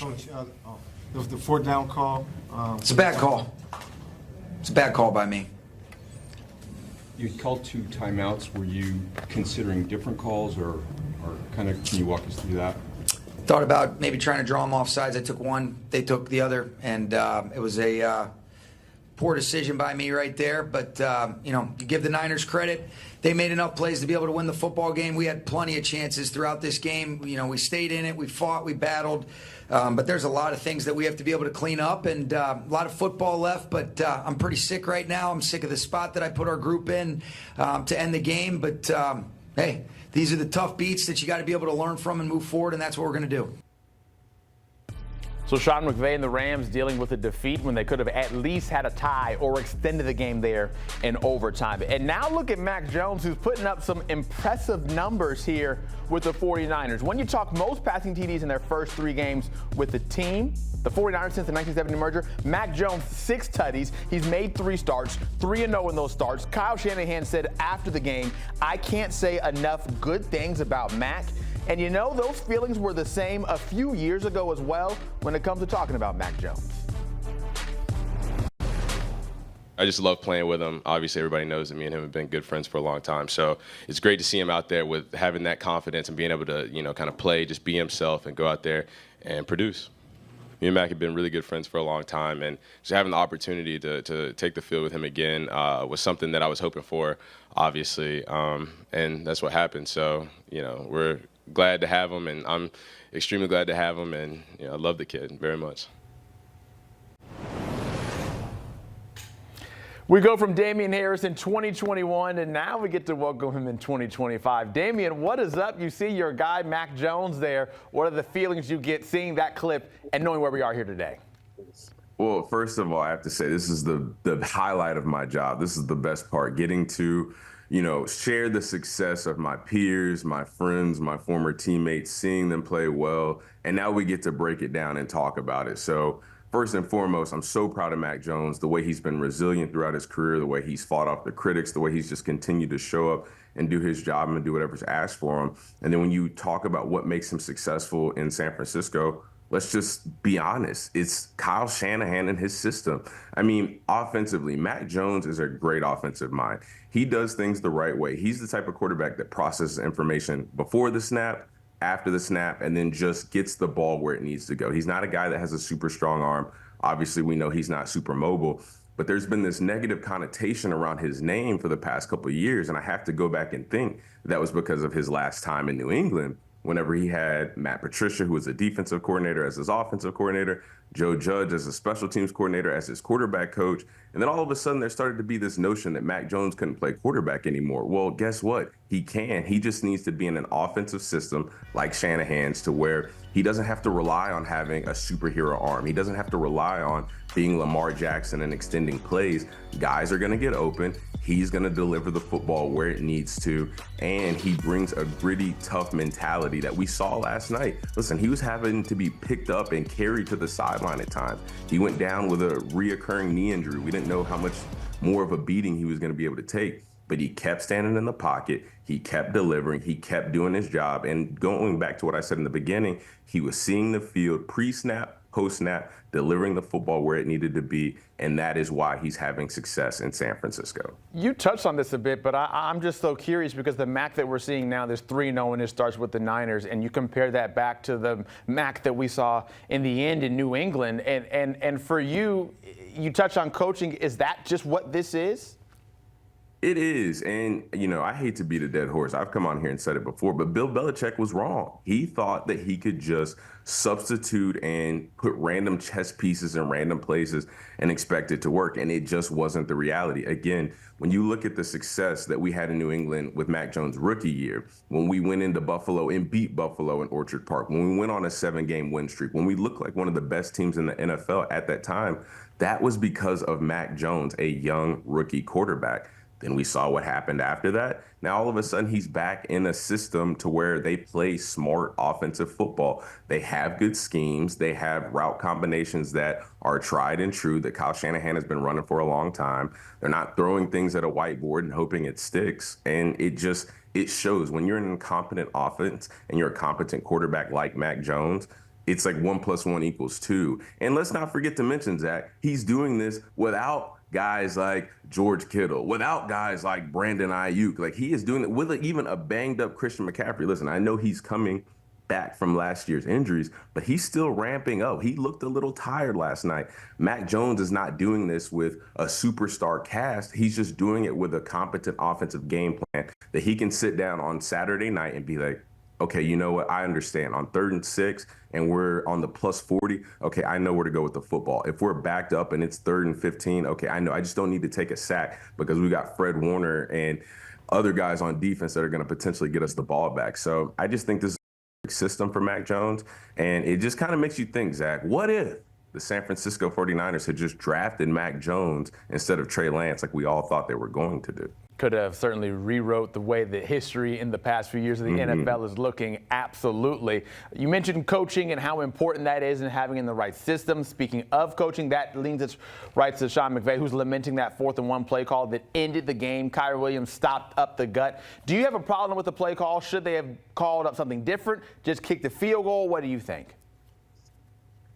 Coach, the fourth down call. It's a bad call. It's a bad call by me. You called 2 timeouts. Were you considering different calls, or kind of, can you walk us through that? Thought about maybe trying to draw them off sides. I took one, they took the other, and it was a poor decision by me right there. But, you give the Niners credit. They made enough plays to be able to win the football game. We had plenty of chances throughout this game. We stayed in it. We fought. We battled. But there's a lot of things that we have to be able to clean up, and a lot of football left. But I'm pretty sick right now. I'm sick of the spot that I put our group in to end the game. But, hey, these are the tough beats that you got to be able to learn from and move forward, and that's what we're going to do. So Sean McVay and the Rams dealing with a defeat when they could have at least had a tie or extended the game there in overtime. And now look at Mac Jones, who's putting up some impressive numbers here with the 49ers. When you talk most passing TDs in their first 3 games with the team, the 49ers since the 1970 merger, Mac Jones, 6 tutties. He's made 3 starts, 3-0 in those starts. Kyle Shanahan said after the game, "I can't say enough good things about Mac." And those feelings were the same a few years ago as well when it comes to talking about Mac Jones. I just love playing with him. Obviously, everybody knows that me and him have been good friends for a long time. So it's great to see him out there with having that confidence and being able to, kind of play, just be himself and go out there and produce. Me and Mac have been really good friends for a long time, and just having the opportunity to take the field with him again was something that I was hoping for, obviously, and that's what happened. So, we're glad to have him, and I'm extremely glad to have him, and I love the kid very much. We go from Damien Harris in 2021, and now we get to welcome him in 2025. Damien, what is up? You see your guy, Mac Jones, there. What are the feelings you get seeing that clip and knowing where we are here today? Well, first of all, I have to say this is the highlight of my job. This is the best part, getting to share the success of my peers, my friends, my former teammates, seeing them play well. And now we get to break it down and talk about it. So first and foremost, I'm so proud of Mac Jones, the way he's been resilient throughout his career, the way he's fought off the critics, the way he's just continued to show up and do his job and do whatever's asked for him. And then when you talk about what makes him successful in San Francisco, let's just be honest. It's Kyle Shanahan and his system. I mean, offensively, Mac Jones is a great offensive mind. He does things the right way. He's the type of quarterback that processes information before the snap, after the snap, and then just gets the ball where it needs to go. He's not a guy that has a super strong arm. Obviously, we know he's not super mobile, but there's been this negative connotation around his name for the past couple of years, and I have to go back and think that was because of his last time in New England, whenever he had Matt Patricia, who was a defensive coordinator, as his offensive coordinator, Joe Judge as a special teams coordinator, as his quarterback coach. And then all of a sudden there started to be this notion that Mac Jones couldn't play quarterback anymore. Well, guess what? He can. He just needs to be in an offensive system like Shanahan's, to where he doesn't have to rely on having a superhero arm. He doesn't have to rely on being Lamar Jackson and extending plays. Guys are going to get open. He's going to deliver the football where it needs to, and he brings a gritty, tough mentality that we saw last night. Listen, he was having to be picked up and carried to the sideline at times. He went down with a reoccurring knee injury. We didn't know how much more of a beating he was going to be able to take, but he kept standing in the pocket. He kept delivering. He kept doing his job. And going back to what I said in the beginning, he was seeing the field pre-snap, post-snap, delivering the football where it needed to be, and that is why he's having success in San Francisco. You touched on this a bit, but I'm just so curious because the Mac that we're seeing now, this 3-0 and it starts with the Niners, and you compare that back to the Mac that we saw in the end in New England. And for you, you touched on coaching. Is that just what this is? It is. And, I hate to beat a dead horse. I've come on here and said it before, but Bill Belichick was wrong. He thought that he could just substitute and put random chess pieces in random places and expect it to work. And it just wasn't the reality. Again, when you look at the success that we had in New England with Mac Jones' rookie year, when we went into Buffalo and beat Buffalo in Orchard Park, when we went on a 7-game win streak, when we looked like one of the best teams in the NFL at that time, that was because of Mac Jones, a young rookie quarterback. Then we saw what happened after that. Now, all of a sudden, he's back in a system to where they play smart offensive football. They have good schemes. They have route combinations that are tried and true that Kyle Shanahan has been running for a long time. They're not throwing things at a whiteboard and hoping it sticks. And it shows when you're in a competent offense and you're a competent quarterback like Mac Jones, it's like 1 + 1 = 2. And let's not forget to mention, Zach, he's doing this without guys like George Kittle, without guys like Brandon Ayuk. Like, he is doing it with even a banged up Christian McCaffrey. Listen, I know he's coming back from last year's injuries, but he's still ramping up. He looked a little tired last night. Mac Jones is not doing this with a superstar cast. He's just doing it with a competent offensive game plan that he can sit down on Saturday night and be like, okay, you know what? I understand. On 3rd and 6 and we're on the +40, okay, I know where to go with the football. If we're backed up and it's 3rd and 15, okay, I know. I just don't need to take a sack because we got Fred Warner and other guys on defense that are going to potentially get us the ball back. So I just think this is a system for Mac Jones, and it just kind of makes you think, Zach, what if the San Francisco 49ers had just drafted Mac Jones instead of Trey Lance like we all thought they were going to do? Could have certainly rewrote the way that history in the past few years of the NFL is looking. Absolutely. You mentioned coaching and how important that is and having in the right system. Speaking of coaching, that leans its right to Sean McVay, who's lamenting that 4th and 1 play call that ended the game. Kyrie Williams stopped up the gut. Do you have a problem with the play call? Should they have called up something different? Just kick the field goal? What do you think?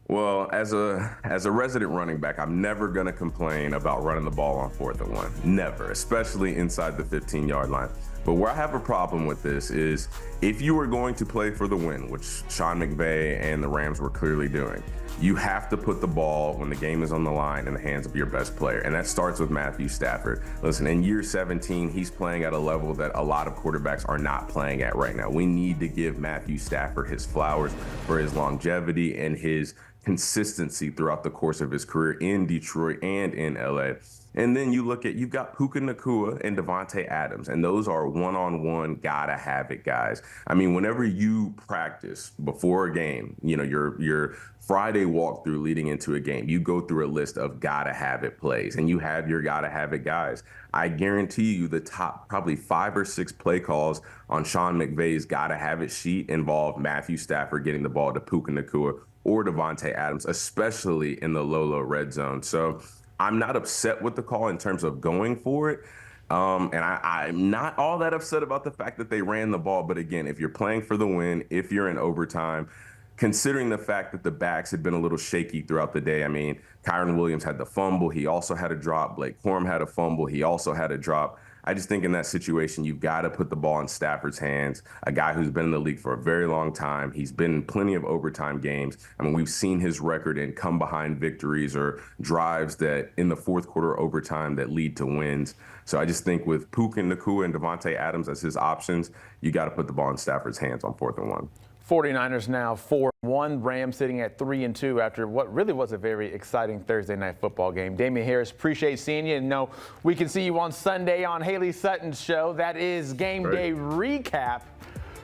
Well, as a resident running back, I'm never going to complain about running the ball on 4th and 1. Never, especially inside the 15-yard line. But where I have a problem with this is if you were going to play for the win, which Sean McVay and the Rams were clearly doing, you have to put the ball when the game is on the line in the hands of your best player. And that starts with Matthew Stafford. Listen, in year 17, he's playing at a level that a lot of quarterbacks are not playing at right now. We need to give Matthew Stafford his flowers for his longevity and his consistency throughout the course of his career in Detroit and in LA. And then you've got Puka Nacua and Devontae Adams, and those are one-on-one, gotta have it guys. I mean, whenever you practice before a game, you know, your Friday walkthrough leading into a game, you go through a list of gotta have it plays, and you have your gotta have it guys. I guarantee you the top probably 5 or 6 play calls on Sean McVay's gotta have it sheet involve Matthew Stafford getting the ball to Puka Nacua or Devontae Adams, especially in the low red zone. So I'm not upset with the call in terms of going for it. And I'm not all that upset about the fact that they ran the ball. But again, if you're playing for the win, if you're in overtime, considering the fact that the backs had been a little shaky throughout the day, I mean, Kyron Williams had the fumble. He also had a drop. Blake Corum had a fumble. He also had a drop. I just think in that situation, you've got to put the ball in Stafford's hands, a guy who's been in the league for a very long time. He's been in plenty of overtime games. I mean, we've seen his record in come-behind victories or drives that in the fourth quarter overtime that lead to wins. So I just think with Puka Nacua and Devontae Adams as his options, you got to put the ball in Stafford's hands on 4th and 1. 49ers now 4-1, Rams sitting at 3-2 after what really was a very exciting Thursday night football game. Damien Harris, appreciate seeing you. And no, we can see you on Sunday on Haley Sutton's show. That is Game Day Recap,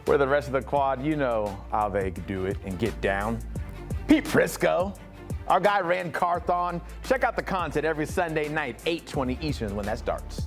where the rest of the quad, you know how they do it and get down. Pete Prisco, our guy Rand Carthon. Check out the content every Sunday night, 8:20 Eastern when that starts.